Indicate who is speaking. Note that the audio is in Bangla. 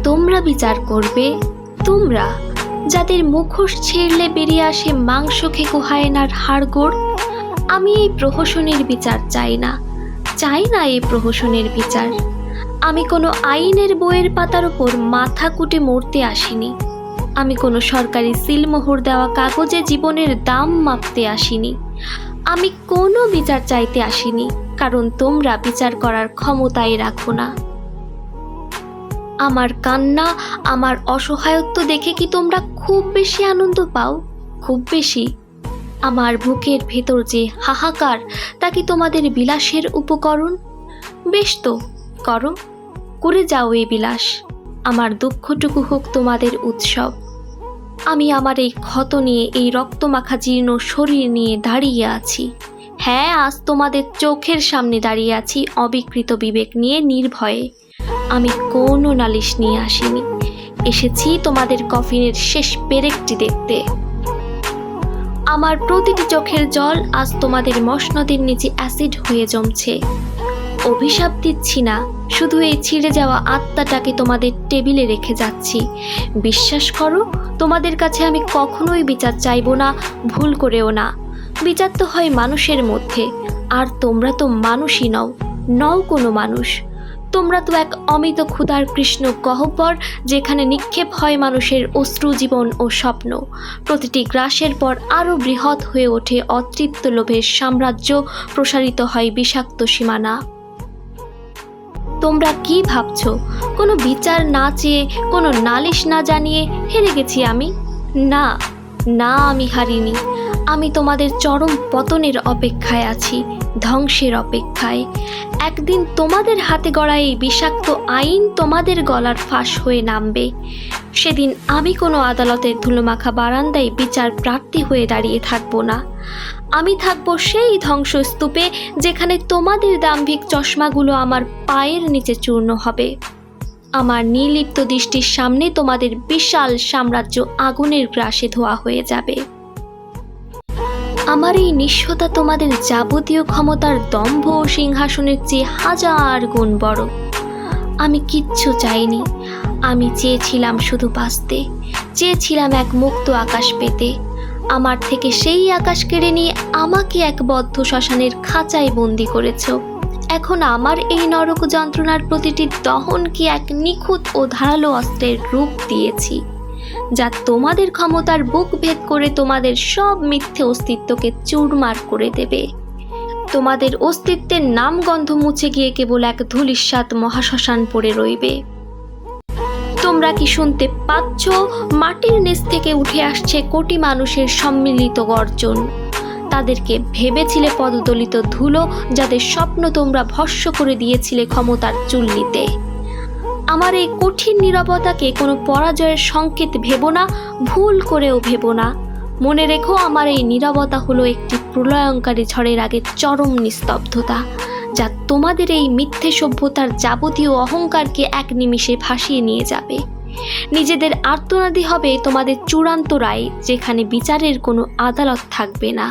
Speaker 1: তোমরা বিচার করবে, তোমরা যাদের মুখোশ ছিঁড়লে বেরিয়ে আসে মাংস খেকো হায়েনার হাড়গোড়। আমি এই প্রহসনের বিচার চাই না, চাই না এই প্রহসনের বিচার। আমি কোনো আইনের বইয়ের পাতার উপর মাথা কুটে মরতে আসিনি। আমি কোনো সরকারি সিলমোহর দেওয়া কাগজে জীবনের দাম মাপতে আসিনি। আমি কোনো বিচার চাইতে আসিনি, কারণ তোমরা বিচার করার ক্ষমতাই রাখো না। আমার কান্না, আমার অসহায়ত্ব দেখে কি তোমরা খুব বেশি আনন্দ পাও? খুব বেশি? আমার বুকের ভেতর যে হাহাকার, তা কি তোমাদের বিলাসের উপকরণ? বেশ তো, করো, করে যাও এই বিলাস। আমার দুঃখটুকু হোক তোমাদের উৎসব। আমি আমার এই ক্ষত নিয়ে, এই রক্তমাখা জীর্ণ শরীর নিয়ে দাঁড়িয়ে আছি। হ্যাঁ, আজ তোমাদের চোখের সামনে দাঁড়িয়ে আছি অবিকৃত বিবেক নিয়ে, নির্ভয়ে। আমি কোনো নালিশ নিয়ে আসিনি, এসেছি তোমাদের কফিনের শেষ পেরেকটি দেখতে। আমার প্রতিটি চোখের জল আজ তোমাদের মসনদের নিচে অ্যাসিড হয়ে জমছে। অভিশাপ দিচ্ছি না, শুধু এই ছিঁড়ে যাওয়া আত্মাটাকে তোমাদের টেবিলে রেখে যাচ্ছি। বিশ্বাস করো, তোমাদের কাছে আমি কখনোই বিচার চাইব না, ভুল করেও না। বিচার তো হয় মানুষের মধ্যে, আর তোমরা তো মানুষই নও, নও কোনো মানুষ। তোমরা তো এক অমিত ক্ষুধার কৃষ্ণ গহ্বর, যেখানে নিক্ষেপ হয় মানুষের অশ্রু, জীবন ও স্বপ্ন। প্রতিটি গ্রাসের পর আরও বৃহৎ হয়ে ওঠে অতৃপ্ত লোভের সাম্রাজ্য, প্রসারিত হয় বিষাক্ত সীমানা। তোমরা কি ভাবছো, কোনো বিচার না চেয়ে, কোনো নালিশ না জানিয়ে হেরে গেছি আমি? না না, আমি হারিনি। আমি তোমাদের চরম পতনের অপেক্ষায় আছি, ধ্বংসের অপেক্ষায়। একদিন তোমাদের হাতে গড়া এই বিষাক্ত আইন তোমাদের গলার ফাঁস হয়ে নামবে। সেদিন আমি কোনো আদালতের ধুলোমাখা বারান্দায় বিচার প্রার্থী হয়ে দাঁড়িয়ে থাকবো না। আমি থাকবো সেই ধ্বংসস্তূপে, যেখানে তোমাদের দাম্ভিক চশমাগুলো আমার পায়ের নিচে চূর্ণ হবে। আমার নির্লিপ্ত দৃষ্টির সামনে তোমাদের বিশাল সাম্রাজ্য আগুনের গ্রাসে ধোয়া হয়ে যাবে। আমার এই নিঃস্বতা তোমাদের যাবতীয় ক্ষমতার দম্ভ ও সিংহাসনের চেয়ে হাজার গুণ বড়। আমি কিচ্ছু চাইনি, আমি চেয়েছিলাম শুধু বাঁচতে, চেয়েছিলাম এক মুক্ত আকাশ পেতে। আমার থেকে সেই আকাশ কেড়ে নিয়ে আমাকে এক বদ্ধ শ্মশানের খাঁচায় বন্দি করেছ। এখন আমার এই নরক যন্ত্রণার প্রতিটি দহনকে এক নিখুঁত ও ধারালো অস্ত্রের রূপ দিয়েছি, যা তোমাদের ক্ষমতার বুক ভেদ করে তোমাদের সব মিথ্যে অস্তিত্বকে চুরমার করে দেবে। তোমাদের অস্তিত্বের নামগন্ধ মুছে গিয়ে কেবল এক ধূলিসাৎ মহাশ্মশান পড়ে রইবে। তোমরা কি শুনতে পাচ্ছ? মাটির নিচ থেকে উঠে আসছে কোটি মানুষের সম্মিলিত গর্জন। তাদেরকে ভেবেছিলে পদদলিত ধুলো, যাদের স্বপ্ন তোমরা ভস্ম করে দিয়েছিলে ক্ষমতার চুল্লিতে। আমার এই কঠিন নীরবতাকে কোনো পরাজয়ের সংকেত ভেবো না, ভুল করেও ভেবো না। মনে রেখো, আমার এই নীরবতা হলো একটি প্রলয়ঙ্কারী ঝড়ের আগে চরম নিস্তব্ধতা, যা তোমাদের এই মিথ্যে সভ্যতার যাবতীয় অহংকারকে এক নিমিষে ভাসিয়ে নিয়ে যাবে। নিজেদের আর্তনাদি হবে তোমাদের চূড়ান্ত রায়, যেখানে বিচারের কোনো আদালত থাকবে না।